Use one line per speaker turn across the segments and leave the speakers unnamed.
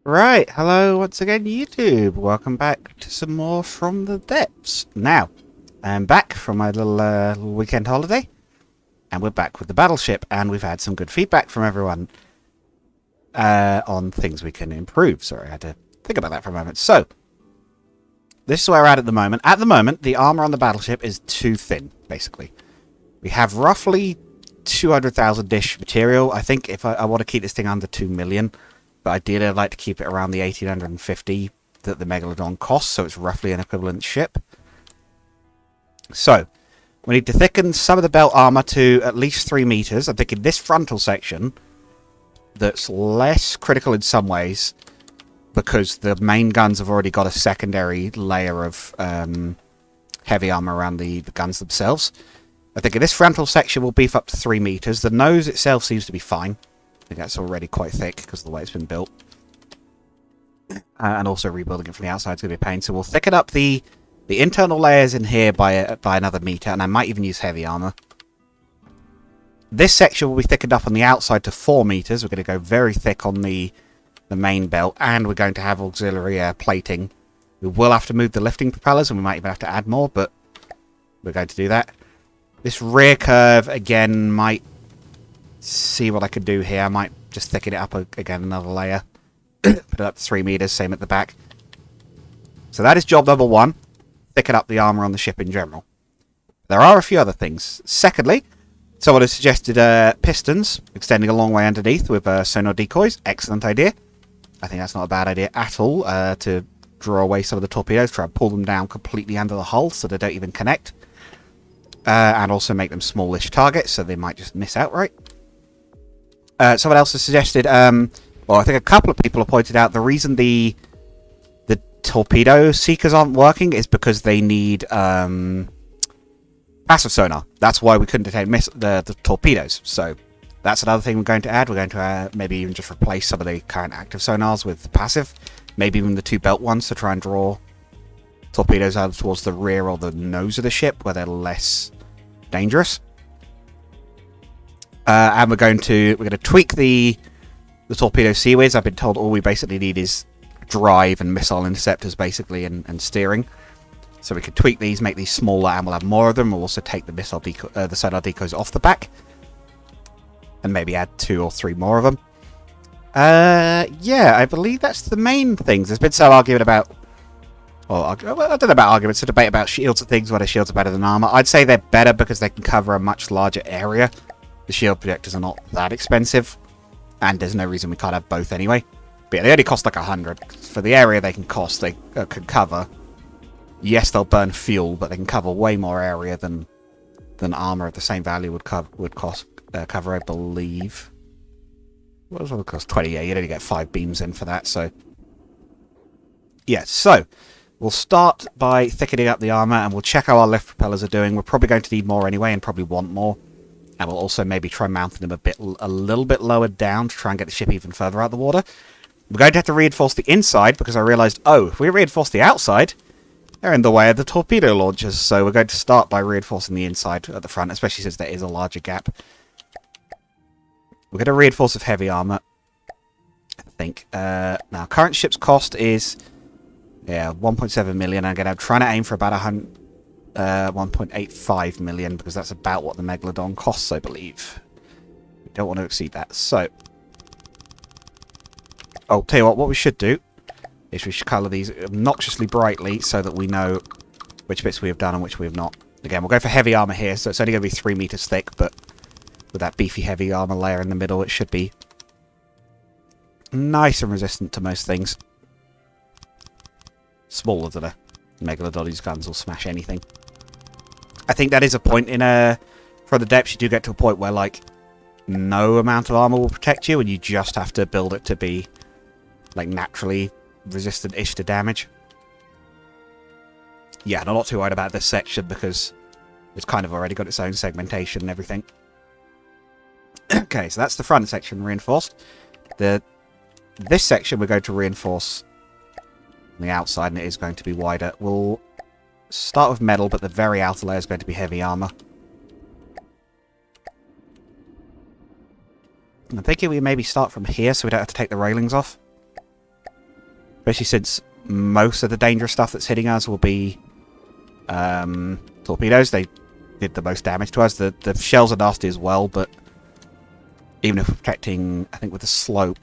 Right, hello once again YouTube. Welcome back to some more from the depths. Now, I'm back from my little weekend holiday, and we're back with the battleship, and we've had some good feedback from everyone on things we can improve. Sorry, I had to think about that for a moment. So, this is where we're at the moment. At the moment, the armor on the battleship is too thin, basically. We have roughly 200,000-ish material. I think if I want to keep this thing under 2 million, but ideally I'd like to keep it around the 1850 that the Megalodon costs, so it's roughly an equivalent ship. So, we need to thicken some of the belt armor to at least 3 meters. I'm thinking this frontal section, that's less critical in some ways, because the main guns have already got a secondary layer of heavy armor around the guns themselves. I think this frontal section will beef up to 3 meters. The nose itself seems to be fine. I think that's already quite thick because of the way it's been built. And also rebuilding it from the outside is going to be a pain. So we'll thicken up the internal layers in here by another meter, and I might even use heavy armor. This section will be thickened up on the outside to 4 meters. We're going to go very thick on the main belt, and we're going to have auxiliary plating. We will have to move the lifting propellers, and we might even have to add more, but we're going to do that. This rear curve, again, might see what I could do here. I might just thicken it up again another layer. Put it up to 3 meters, same at the back. So that is job number 1. Thicken up the armor on the ship in general. There are a few other things. Secondly, someone has suggested pistons extending a long way underneath with sonar decoys. Excellent idea. I think that's not a bad idea at all, to draw away some of the torpedoes, try and pull them down completely under the hull so they don't even connect. And also make them smallish targets, so they might just miss outright. Someone else has suggested, well, I think a couple of people have pointed out the reason the torpedo seekers aren't working is because they need passive sonar. That's why we couldn't detect the torpedoes. So that's another thing we're going to add. We're going to maybe even just replace some of the current active sonars with passive. Maybe even the 2 belt ones to try and draw torpedoes out towards the rear or the nose of the ship where they're less dangerous. And we're going to tweak the torpedo CWIS. I've been told all we basically need is drive and missile interceptors, basically, and steering. So we can tweak these, make these smaller, and we'll have more of them. We'll also take the sonar decoys off the back, and maybe add 2 or 3 more of them. Yeah, I believe that's the main things. There's been some argument about, well, I don't know about arguments, a debate about shields and things, whether shields are better than armor. I'd say they're better because they can cover a much larger area. The shield projectors are not that expensive, and there's no reason we can't have both anyway. But yeah, they only cost like 100. For the area they can cover, yes, they'll burn fuel, but they can cover way more area than armor of the same value would cover, I believe. What does it cost? 20, yeah, you'd only get 5 beams in for that, so... Yeah, so, we'll start by thickening up the armor, and we'll check how our lift propellers are doing. We're probably going to need more anyway, and probably want more. And we'll also maybe try mounting them a little bit lower down to try and get the ship even further out of the water. We're going to have to reinforce the inside, because I realised, oh, if we reinforce the outside, they're in the way of the torpedo launchers. So we're going to start by reinforcing the inside at the front, especially since there is a larger gap. We're going to reinforce with heavy armour, I think. Now, current ship's cost is 1.7 million. I'm trying to aim for about 1.85 million, because that's about what the Megalodon costs, I believe. We don't want to exceed that. So, I'll tell you what we should do is we should colour these obnoxiously brightly so that we know which bits we have done and which we have not. Again, we'll go for heavy armour here, so it's only going to be 3 meters thick, but with that beefy heavy armour layer in the middle, it should be nice and resistant to most things. Smaller than a Megalodon whose guns will smash anything. I think that is a point in from the depths. You do get to a point where, like, no amount of armor will protect you, and you just have to build it to be, like, naturally resistant-ish to damage. Yeah, and I'm not too worried about this section because it's kind of already got its own segmentation and everything. Okay, so that's the front section reinforced. This section we're going to reinforce on the outside, and it is going to be wider. We'll start with metal, but the very outer layer is going to be heavy armor. I'm thinking we maybe start from here so we don't have to take the railings off. Especially since most of the dangerous stuff that's hitting us will be torpedoes. They did the most damage to us. The shells are nasty as well, but even if we're protecting, I think with the slope...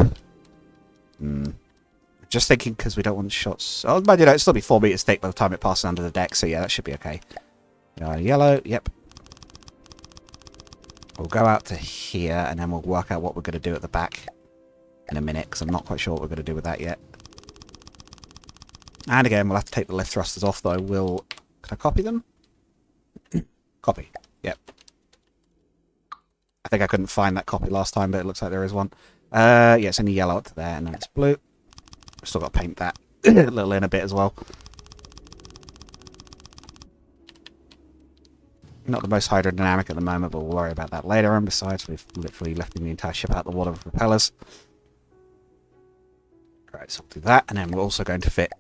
Just thinking because we don't want shots... Oh, but it'll still be 4 meters thick by the time it passes under the deck, so yeah, that should be okay. Yellow, yep. We'll go out to here, and then we'll work out what we're going to do at the back in a minute, because I'm not quite sure what we're going to do with that yet. And again, we'll have to take the lift thrusters off, though. Can I copy them? Copy. Yep. I think I couldn't find that copy last time, but it looks like there is one. Yeah, it's only yellow up to there, and then it's blue. Still got to paint that a little in a bit as well. Not the most hydrodynamic at the moment, but we'll worry about that later. And besides, we've literally lifting the entire ship out of the water with propellers. Right, so we'll do that, and then we're also going to fit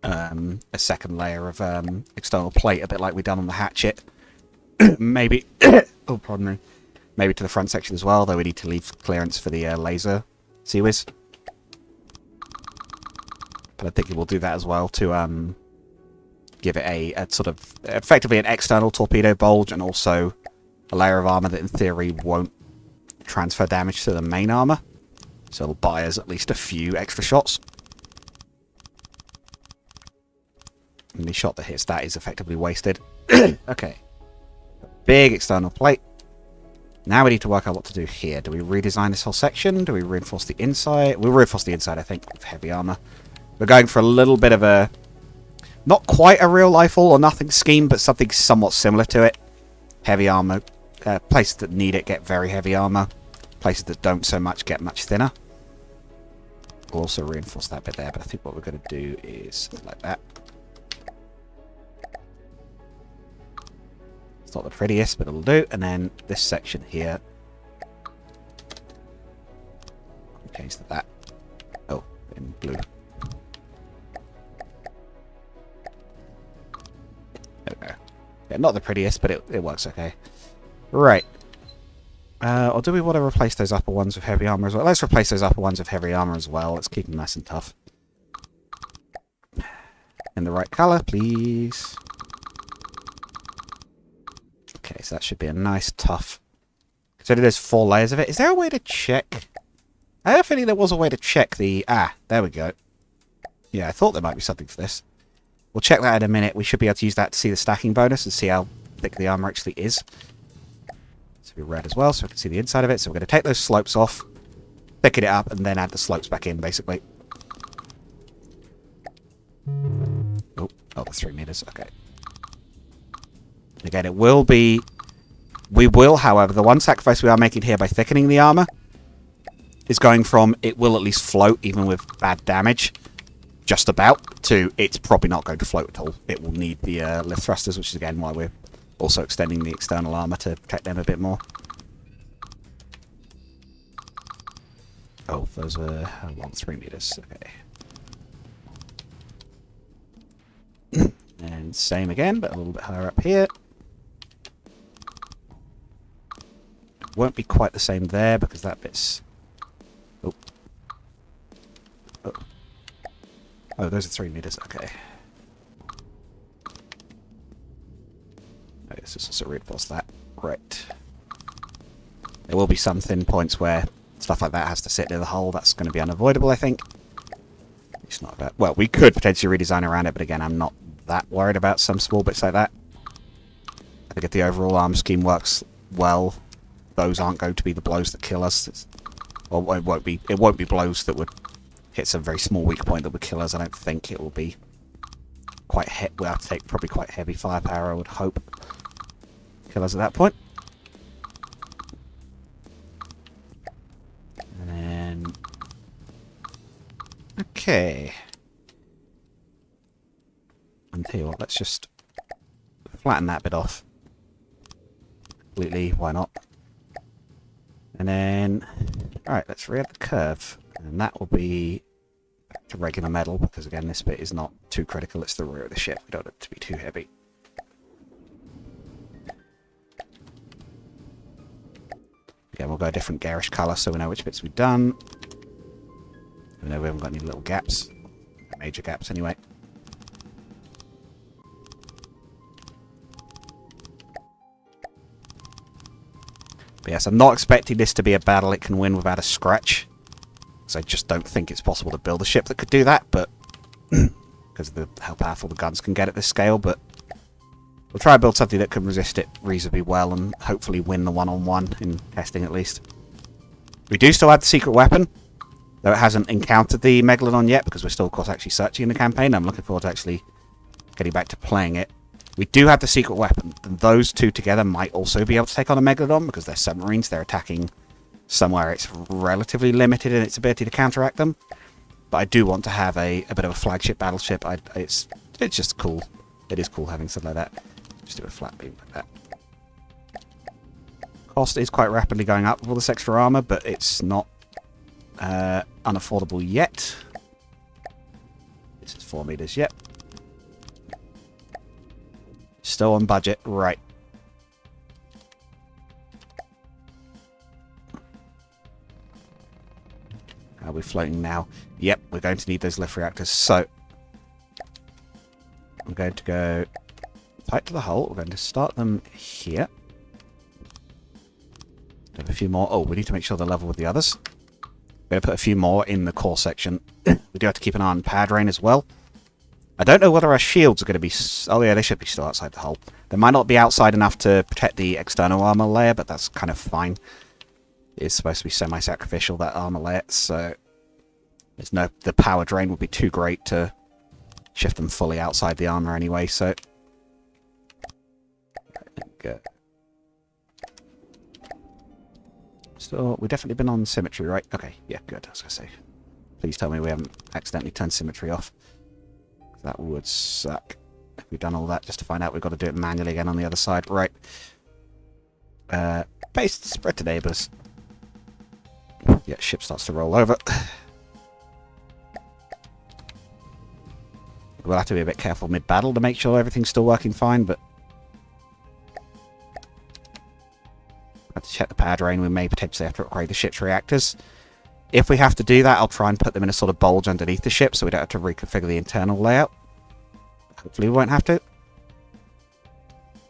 a second layer of external plate, a bit like we've done on the hatchet. Maybe, oh, pardon me. Maybe to the front section as well, though we need to leave clearance for the laser CWIS. But I think we'll do that as well to give it a sort of effectively an external torpedo bulge, and also a layer of armor that in theory won't transfer damage to the main armor. So it'll buy us at least a few extra shots. Any shot that hits that is effectively wasted. Okay. Big external plate. Now we need to work out what to do here. Do we redesign this whole section? Do we reinforce the inside? We'll reinforce the inside, I think, with heavy armor. We're going for a little bit of a... Not quite a real life all or nothing scheme, but something somewhat similar to it. Heavy armor. Places that need it get very heavy armor. Places that don't so much get much thinner. We'll also reinforce that bit there, but I think what we're going to do is like that. It's not the prettiest, but it'll do. And then this section here. Change to that. Oh, in blue. There we go. Yeah, not the prettiest, but it works okay. Right. Or do we want to replace those upper ones with heavy armor as well? Let's replace those upper ones with heavy armor as well. Let's keep them nice and tough. In the right colour, please. Okay, so that should be a nice, tough... So there's 4 layers of it. Is there a way to check? I have a feeling there was a way to check the... Ah, there we go. Yeah, I thought there might be something for this. We'll check that in a minute. We should be able to use that to see the stacking bonus and see how thick the armor actually is. Be red as well, so we can see the inside of it. So we're going to take those slopes off, thicken it up, and then add the slopes back in, basically. Oh, that's 3 meters. Okay. Again, it will be... We will, however, the one sacrifice we are making here by thickening the armor is going from it will at least float, even with bad damage, just about, to it's probably not going to float at all. It will need the lift thrusters, which is, again, why we're also extending the external armor to protect them a bit more. Oh, those are along 3 meters. Okay. And same again, but a little bit higher up here. Won't be quite the same there because that bit's... Oh. Oh, oh those are 3 meters. Okay. Let's just also reinforce that. Right. There will be some thin points where stuff like that has to sit near the hull. That's going to be unavoidable, I think. It's not that... Well, we could potentially redesign around it, but again, I'm not that worried about some small bits like that. I think if the overall arm scheme works well, those aren't going to be the blows that kill us. Or it won't be blows that would hit some very small weak point that would kill us. I don't think it will be quite... We'll have to take probably quite heavy firepower, I would hope. Kill us at that point. And then... Okay. And tell you what, let's just flatten that bit off. Completely, why not? And then... Alright, let's re-add the curve. And that will be back to regular metal, because again, this bit is not too critical. It's the rear of the ship. We don't want it to be too heavy. Again, we'll go a different garish colour so we know which bits we've done. We know we haven't got any little gaps. major gaps anyway. But yes, I'm not expecting this to be a battle it can win without a scratch. Because I just don't think it's possible to build a ship that could do that, but because of how powerful the guns can get at this scale, but we'll try and build something that can resist it reasonably well and hopefully win the one-on-one in testing at least. We do still have the secret weapon, though it hasn't encountered the Megalodon yet, because we're still, of course, actually searching in the campaign. I'm looking forward to actually getting back to playing it. We do have the secret weapon, and those two together might also be able to take on a Megalodon, because they're submarines. They're attacking somewhere it's relatively limited in its ability to counteract them. But I do want to have a bit of a flagship battleship. It's just cool. It is cool having something like that. Just do a flat beam like that. Cost is quite rapidly going up with all this extra armor, but it's not unaffordable yet. This is 4 meters, yep. Still on budget, right. Are we floating now? Yep, we're going to need those lift reactors, so I'm going to go tight to the hull. We're going to start them here. Have a few more. Oh, we need to make sure they're level with the others. We're going to put a few more in the core section. We do have to keep an eye on power drain as well. I don't know whether our shields are going to be... Oh yeah, they should be still outside the hull. They might not be outside enough to protect the external armor layer, but that's kind of fine. It is supposed to be semi-sacrificial, that armor layer, so there's no... The power drain would be too great to shift them fully outside the armor anyway, so... Good. So, we've definitely been on symmetry, right? Okay, yeah, good, I was going to say. Please tell me we haven't accidentally turned symmetry off. That would suck. If we've done all that just to find out we've got to do it manually again on the other side. Right. Paste, spread to neighbours. Yeah, ship starts to roll over. We'll have to be a bit careful mid-battle to make sure everything's still working fine, but... have to check the power drain. We may potentially have to upgrade the ship's reactors. If we have to do that, I'll try and put them in a sort of bulge underneath the ship so we don't have to reconfigure the internal layout. Hopefully we won't have to.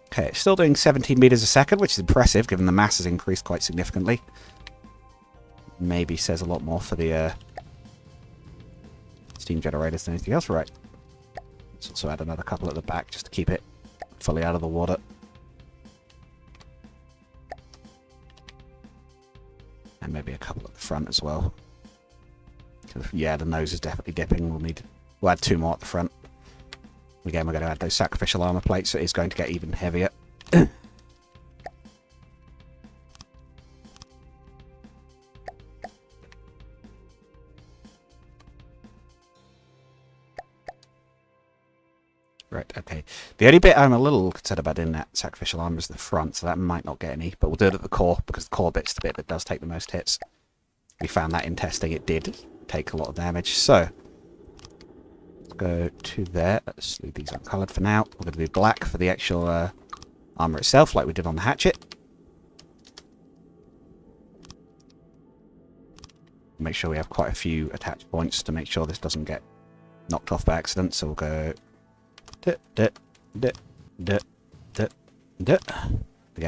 Okay, it's still doing 17 meters a second, which is impressive given the mass has increased quite significantly. Maybe says a lot more for the steam generators than anything else. Right. Let's also add another couple at the back just to keep it fully out of the water. And maybe a couple at the front as well. Yeah, the nose is definitely dipping. We'll add 2 more at the front. Again, we're going to add those sacrificial armor plates, so it's going to get even heavier. Right, okay. The only bit I'm a little concerned about in that sacrificial armor is the front, so that might not get any. But we'll do it at the core, because the core bit's the bit that does take the most hits. We found that in testing, it did take a lot of damage. So, let's go to there. Let's leave these uncoloured for now. We're going to do black for the actual armor itself, like we did on the hatchet. Make sure we have quite a few attach points to make sure this doesn't get knocked off by accident. So we'll go... Again,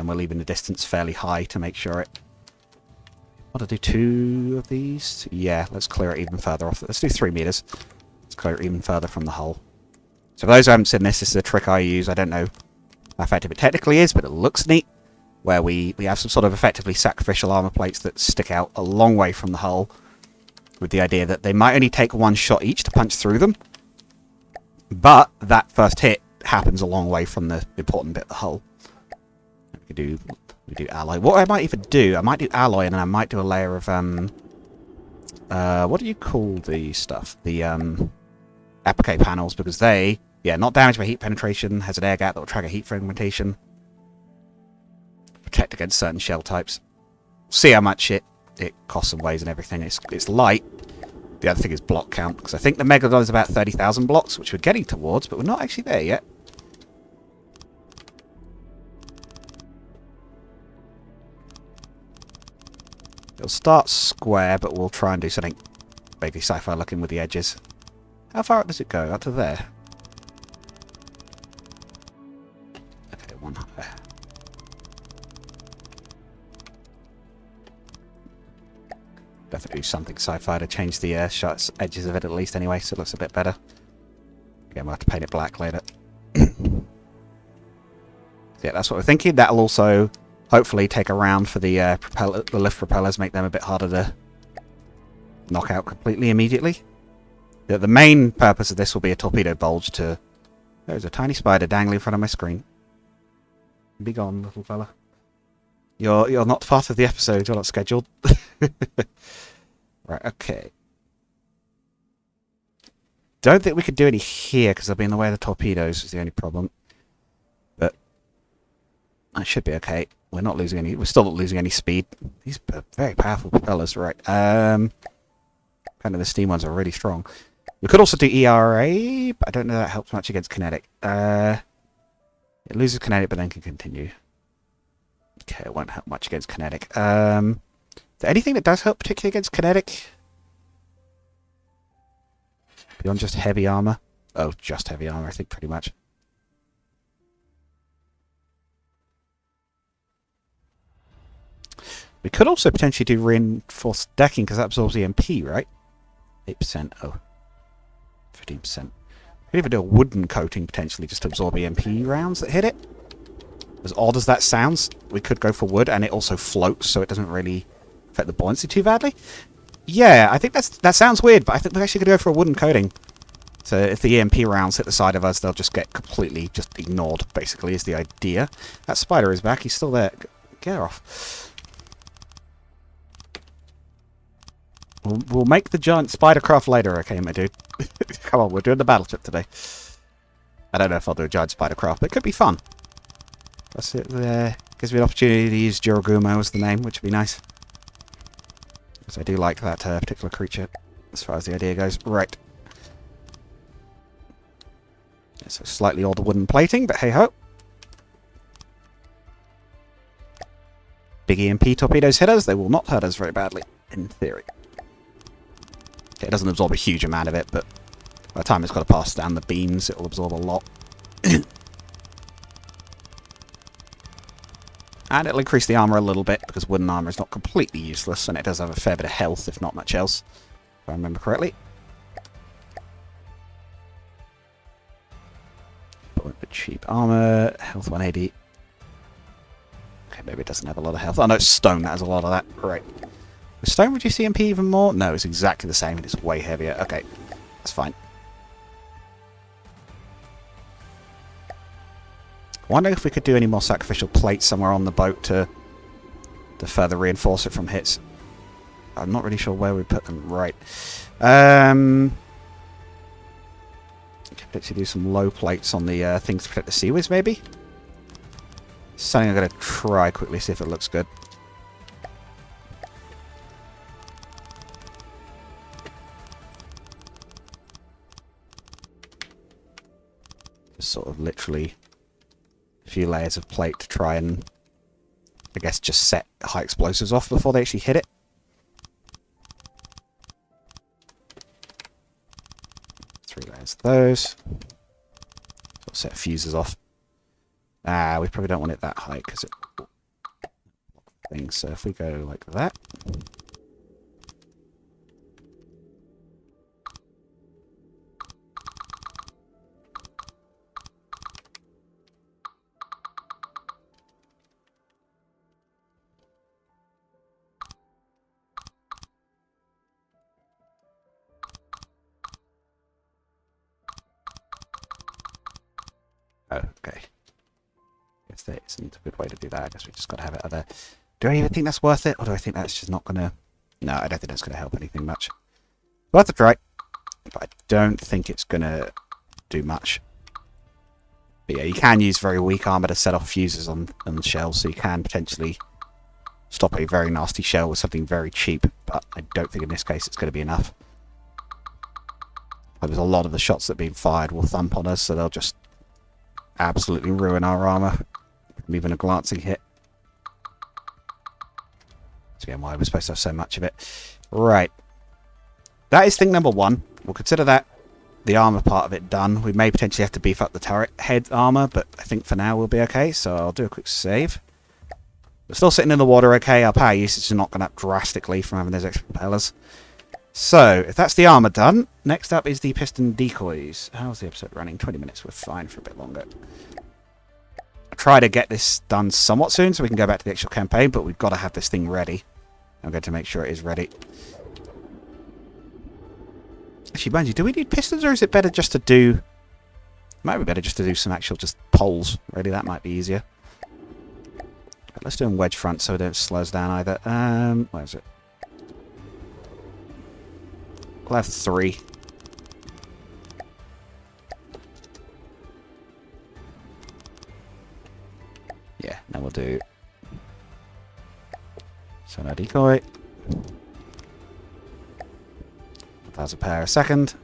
we're leaving the distance fairly high to make sure it... Want to do 2 of these? Yeah, let's clear it even further off. Let's do 3 meters. Let's clear it even further from the hull. So for those who haven't seen this, this is a trick I use. I don't know how effective it technically is, but it looks neat. Where we have some sort of effectively sacrificial armor plates that stick out a long way from the hull. With the idea that they might only take 1 shot each to punch through them. But that first hit happens a long way from the important bit of the hull. We do alloy. What I might even do, I might do alloy and then I might do a layer of what do you call the stuff? The applique panels, because they, not damaged by heat penetration, has an air gap that will trigger heat fragmentation. Protect against certain shell types. See how much it costs and weighs and everything. It's light. The other thing is block count, because I think the Megalodon is about 30,000 blocks, which we're getting towards, but we're not actually there yet. It'll start square, but we'll try and do something vaguely sci-fi looking with the edges. How far up does it go? Up to there? Okay, one higher. Have to do something sci-fi to change the edges of it at least anyway, so it looks a bit better. Again, we'll have to paint it black later. Yeah, that's what we're thinking. That'll also hopefully take a round for the lift propellers, make them a bit harder to knock out completely immediately. The main purpose of this will be a torpedo bulge to... There's a tiny spider dangling in front of my screen. Be gone, little fella. You're not part of the episode. You're not scheduled. Right, okay. Don't think we could do any here because they'll be in the way of the torpedoes is the only problem. But that should be okay. We're not losing any. We're still not losing any speed. These are very powerful propellers, right? Kind of the steam ones are really strong. We could also do ERA, but I don't know that helps much against kinetic. It loses kinetic, but then can continue. Okay, it won't help much against kinetic. Is there anything that does help particularly against kinetic? Beyond just heavy armor? Oh, just heavy armor, I think, pretty much. We could also potentially do reinforced decking, because that absorbs EMP, right? 8%. Oh. 15%. We could even do a wooden coating, potentially, just to absorb EMP rounds that hit it. As odd as that sounds, we could go for wood, and it also floats, so it doesn't really affect the buoyancy too badly. Yeah, I think that sounds weird, but I think we're actually going to go for a wooden coating. So if the EMP rounds hit the side of us, they'll just get completely just ignored, basically, is the idea. That spider is back. He's still there. Get off. We'll make the giant spider craft later, okay, my dude? Come on, we're doing the battleship today. I don't know if I'll do a giant spider craft, but it could be fun. That's it there. Gives me an opportunity to use Jiragumo as the name, which would be nice. Because I do like that particular creature, as far as the idea goes. Right. Yeah, so slightly older wooden plating, but hey-ho. Big EMP torpedoes hit us. They will not hurt us very badly, in theory. It doesn't absorb a huge amount of it, but by the time it's got to pass down the beams, it will absorb a lot. And it'll increase the armor a little bit, because wooden armor is not completely useless, and it does have a fair bit of health, if not much else, if I remember correctly. But cheap armor, health 180. Okay, maybe it doesn't have a lot of health. Oh no, it's stone that has a lot of that. Right. Does stone reduce EMP even more? No, it's exactly the same, and it's way heavier. Okay, that's fine. I wonder if we could do any more sacrificial plates somewhere on the boat to further reinforce it from hits. I'm not really sure where we put them. Right. Could actually do some low plates on the things to protect the CWIS, maybe? Something I'm going to try quickly, see if it looks good. Just sort of literally a few layers of plate to try and, I guess, just set high explosives off before they actually hit it. Three layers of those. Sort of set fuses off. Ah, we probably don't want it that high because it things. So if we go like that. Oh, okay. Guess that isn't a good way to do that. I guess we just got to have it other. Do I even think that's worth it, or do I think that's just not going to? No, I don't think that's going to help anything much. Worth a try, but I don't think it's going to do much. But yeah, you can use very weak armor to set off fuses on shells, so you can potentially stop a very nasty shell with something very cheap. But I don't think in this case it's going to be enough. There's a lot of the shots that are being fired will thump on us, so they'll just absolutely ruin our armor from even a glancing hit. That's again why we're supposed to have so much of it. Right. That is thing number one. We'll consider that the armor part of it done. We may potentially have to beef up the turret head armor, but I think for now we'll be okay. So I'll do a quick save. We're still sitting in the water okay. Our power usage is not going up drastically from having those extra propellers. So, if that's the armor done, next up is the piston decoys. How's the episode running? 20 minutes. We're fine for a bit longer. I'll try to get this done somewhat soon so we can go back to the actual campaign, but we've got to have this thing ready. I'm going to make sure it is ready. Actually, mind you, do we need pistons or is it better just to do... It might be better just to do some actual just poles. Really, that might be easier. But let's do them wedge front so it don't slow us down either. Where is it? We'll have 3. Yeah, now we'll do sonar decoy. 1,000 power a second.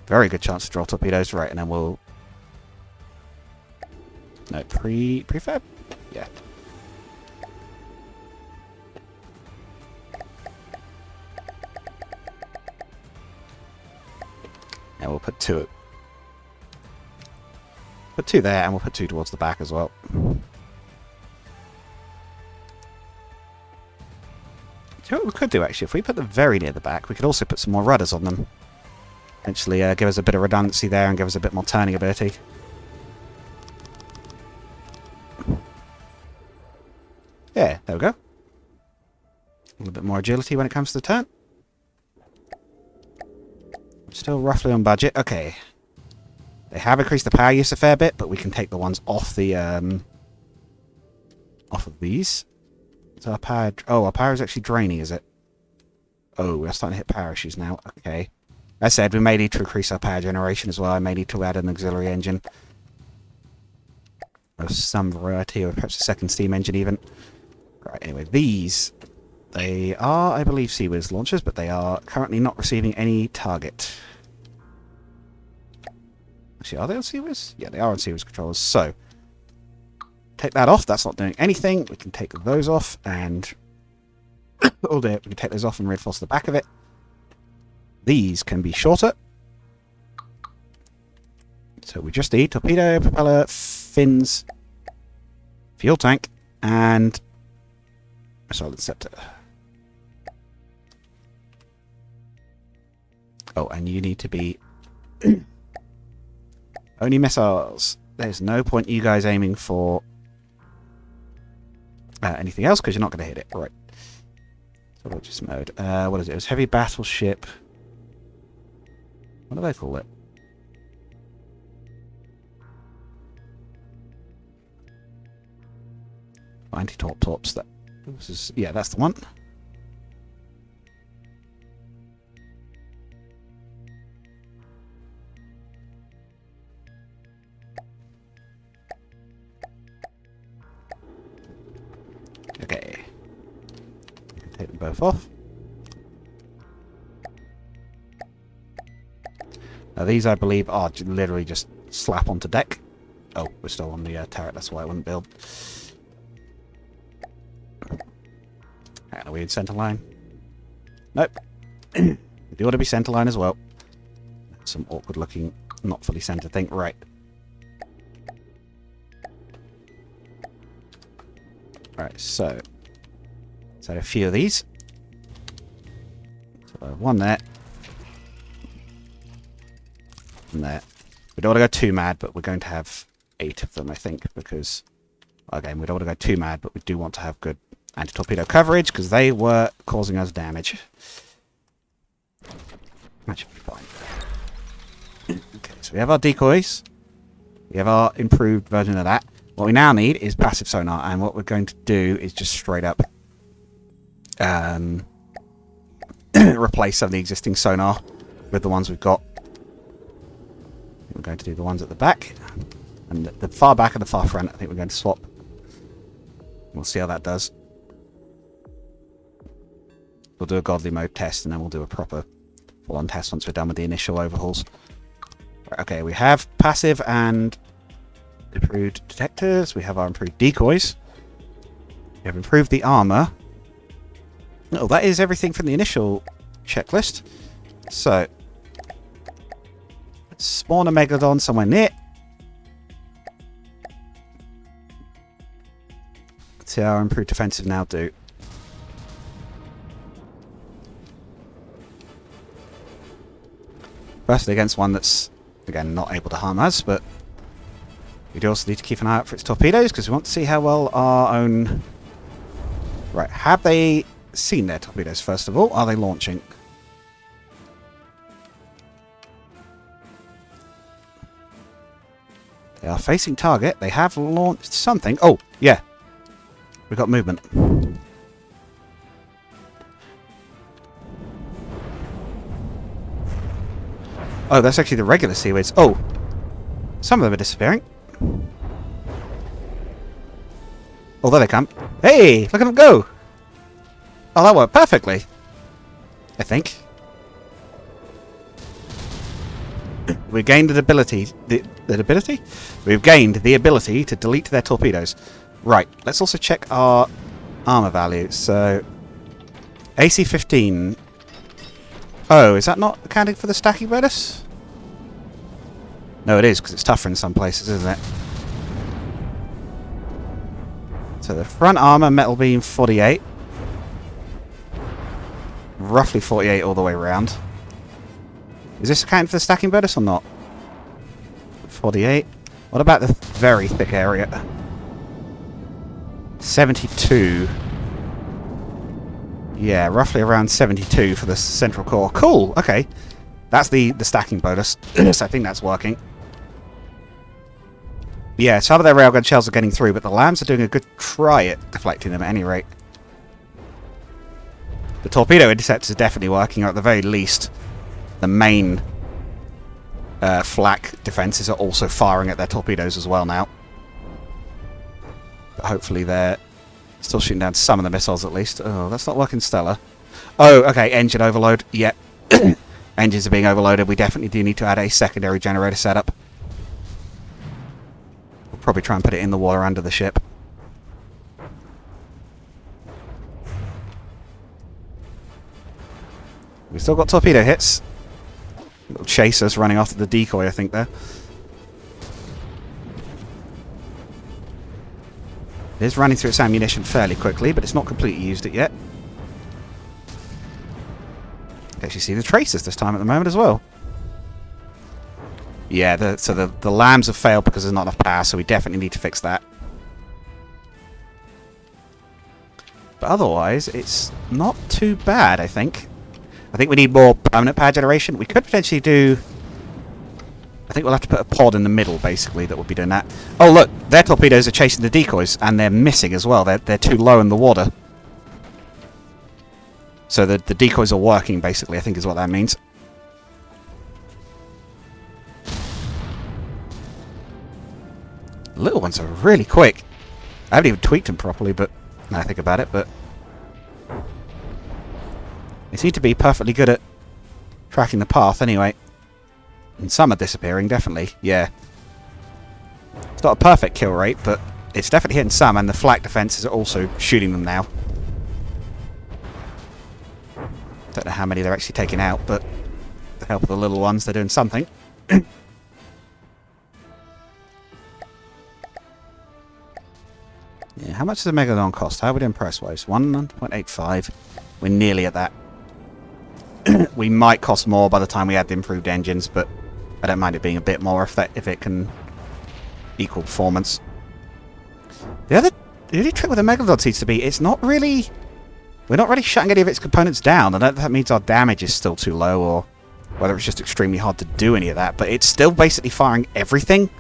Very good chance to draw torpedoes, right? And then we'll no prefab. Yeah. And we'll put 2 there, and we'll put 2 towards the back as well. You know what we could do, actually? If we put them very near the back, we could also put some more rudders on them. Eventually give us a bit of redundancy there and give us a bit more turning ability. Yeah, there we go. A little bit more agility when it comes to the turn. Still roughly on budget. Okay. They have increased the power use a fair bit, but we can take the ones off the off of these. So our power... Oh, our power is actually draining, is it? Oh, we're starting to hit power issues now. Okay. As I said, we may need to increase our power generation as well. I may need to add an auxiliary engine of some variety, or perhaps a second steam engine even. Right, anyway, these... They are, I believe, CWIS launchers, but they are currently not receiving any target. Actually, are they on CWIS? Yeah, they are on CWIS controllers. So, take that off. That's not doing anything. We can take those off, and all day we can take those off and reinforce the back of it. These can be shorter. So we just need torpedo, propeller, fins, fuel tank, and missile interceptor. Oh, and you need to be only missiles. There's no point you guys aiming for anything else because you're not going to hit it. Right. So just mode. What is it? It was heavy battleship. What do they call it? Anti-torp torps. That. This is, yeah, that's the one. Okay. Take them both off. Now these, I believe, are literally just slap onto deck. Oh, we're still on the turret, that's why I wouldn't build. And are we in center line? Nope. We do want to be center line as well. Some awkward looking, not fully centered thing. Right. Right, so let's add a few of these. So one there. And there. We don't want to go too mad, but we're going to have 8 of them, I think, because, again, we don't want to go too mad, but we do want to have good anti-torpedo coverage, because they were causing us damage. That should be fine. Okay, so we have our decoys. We have our improved version of that. What we now need is passive sonar, and what we're going to do is just straight up replace some of the existing sonar with the ones we've got. We're going to do the ones at the back, and the far back and the far front, I think we're going to swap. We'll see how that does. We'll do a godly mode test, and then we'll do a proper full-on test once we're done with the initial overhauls. Right, okay, we have passive and improved detectors. We have our improved decoys. We have improved the armor. Oh, that is everything from the initial checklist. So, Spawn a Megalodon somewhere near. Let's see how our improved defensive now do. Firstly against one that's, again, not able to harm us, but we do also need to keep an eye out for its torpedoes, because we want to see how well our own... Right, have they seen their torpedoes, first of all? Are they launching? They are facing target. They have launched something. Oh, yeah. We've got movement. Oh, that's actually the regular seaweeds. Oh, some of them are disappearing. Oh, there they come. Hey, look at them go. Oh, that worked perfectly. I think. We've gained the ability... The ability? We've gained the ability to delete their torpedoes. Right, let's also check our armor value. So, AC-15... Oh, is that not accounting for the stacking bonus? No, it is, because it's tougher in some places, isn't it? So the front armor, metal beam, 48. Roughly 48 all the way around. Is this accounting for the stacking bonus or not? 48. What about the very thick area? 72. Yeah, roughly around 72 for the central core. Cool, okay. That's the stacking bonus. So I think that's working. Yeah, some of their railgun shells are getting through, but the lambs are doing a good try at deflecting them at any rate. The torpedo interceptors are definitely working, or at the very least, the main flak defenses are also firing at their torpedoes as well now. But hopefully they're still shooting down some of the missiles at least. Oh, that's not working stellar. Oh, okay, engine overload. Yep. Engines are being overloaded. We definitely do need to add a secondary generator setup. We'll probably try and put it in the water under the ship. We've still got torpedo hits. Little chasers running after the decoy, I think, there. It is running through its ammunition fairly quickly, but it's not completely used it yet. You can actually see the tracers this time at the moment as well. Yeah, so the lambs have failed because there's not enough power, so we definitely need to fix that. But otherwise, it's not too bad, I think. I think we need more permanent power generation. We could potentially do... I think we'll have to put a pod in the middle, basically, that would be doing that. Oh, look! Their torpedoes are chasing the decoys, and they're missing as well. They're too low in the water. So the decoys are working, basically, I think is what that means. The little ones are really quick. I haven't even tweaked them properly, but now I think about it, but... They seem to be perfectly good at tracking the path anyway. And some are disappearing, definitely. Yeah. It's not a perfect kill rate, but it's definitely hitting some, and the flak defenses are also shooting them now. Don't know how many they're actually taking out, but with the help of the little ones, they're doing something. Yeah, how much does a Megalodon cost? How are we doing price-wise? 1.85. We're nearly at that. We might cost more by the time we add the improved engines, but I don't mind it being a bit more if it can equal performance. The only trick with the Megalodon seems to be it's not really... We're not really shutting any of its components down. I don't know if that means our damage is still too low or whether it's just extremely hard to do any of that, but it's still basically firing everything,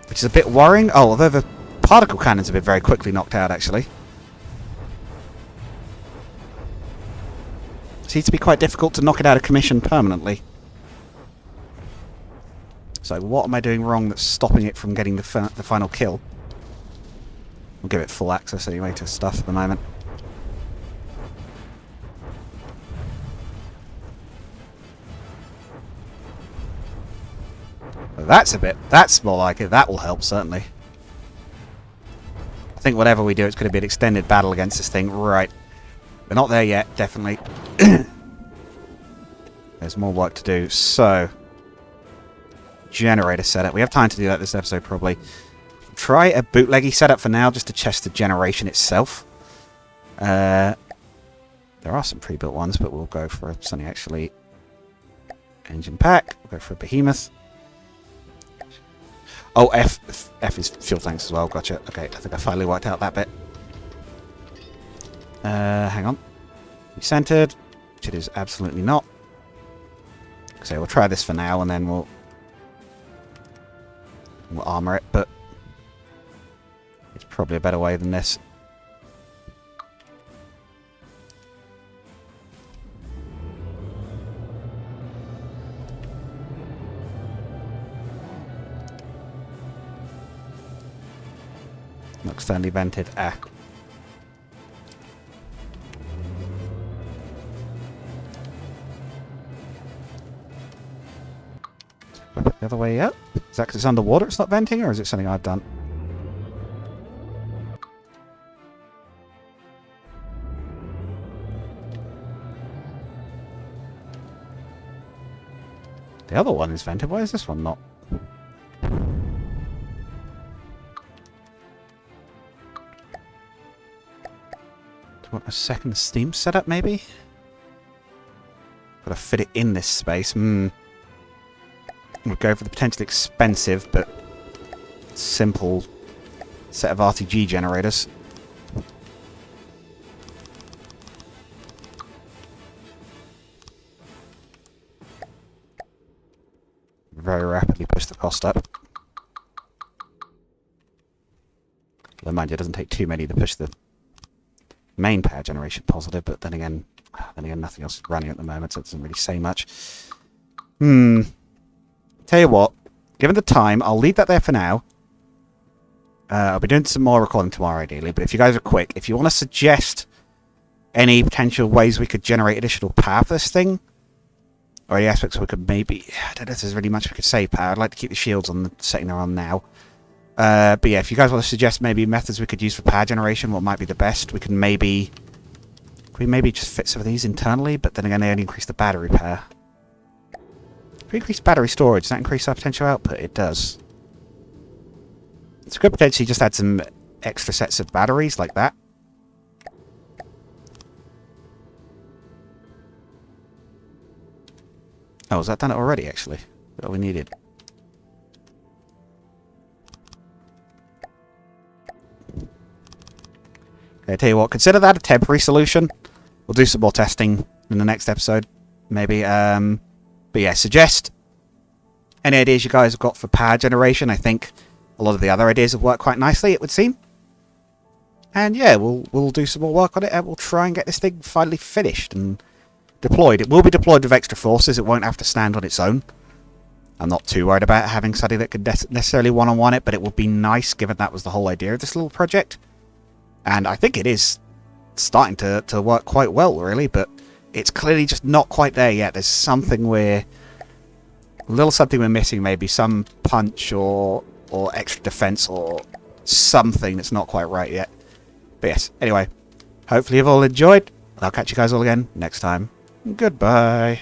which is a bit worrying. Oh, although the particle cannons have been very quickly knocked out, actually. Seems to be quite difficult to knock it out of commission permanently. So what am I doing wrong that's stopping it from getting the final kill? We'll give it full access anyway to stuff at the moment. That's more like it. That will help, certainly. I think whatever we do, it's going to be an extended battle against this thing. Right. We're not there yet, definitely. There's more work to do. So, generator setup. We have time to do that this episode, probably. Try a bootleggy setup for now, just to test the generation itself. There are some pre-built ones, but we'll go for something actually... Engine pack. We'll go for a behemoth. Oh, F is fuel tanks as well. Gotcha. Okay, I think I finally worked out that bit. Hang on. Be centered, which it is absolutely not. So we'll try this for now, and then we'll armor it, but it's probably a better way than this. Not externally vented. Ah. Flip it the other way up. Is that because it's underwater it's not venting, or is it something I've done? The other one is vented. Why is this one not? Want a second steam setup, maybe? Gotta fit it in this space. We'll go for the potentially expensive but simple set of RTG generators. Very rapidly push the cost up. Though mind you, it doesn't take too many to push the main power generation positive, but then again nothing else is running at the moment, so it doesn't really say much. Tell you what, given the time, I'll leave that there for now. I'll be doing some more recording tomorrow ideally, but if you guys are quick, if you want to suggest any potential ways we could generate additional power for this thing, or any aspects we could maybe... I don't know if there's really much we could save power. I'd like to keep the shields on the setting they're on now. But yeah, if you guys want to suggest maybe methods we could use for power generation, what might be the best, we can maybe... Could we maybe just fit some of these internally, but then again they only increase the battery power. If we increase battery storage, does that increase our potential output? It does. So we could potentially just add some extra sets of batteries like that. Oh, has that done it already, actually? That's all we needed. Okay, I tell you what, consider that a temporary solution. We'll do some more testing in the next episode, maybe. But yeah, suggest any ideas you guys have got for power generation. I think a lot of the other ideas have worked quite nicely, it would seem. And yeah, we'll do some more work on it, and we'll try and get this thing finally finished and deployed. It will be deployed with extra forces. It won't have to stand on its own. I'm not too worried about having something that could necessarily one-on-one it, but it would be nice given that was the whole idea of this little project. And I think it is starting to work quite well, really, but it's clearly just not quite there yet. There's something a little something we're missing, maybe some punch or extra defense or something that's not quite right yet. But yes, anyway, hopefully you've all enjoyed. I'll catch you guys all again next time. Goodbye.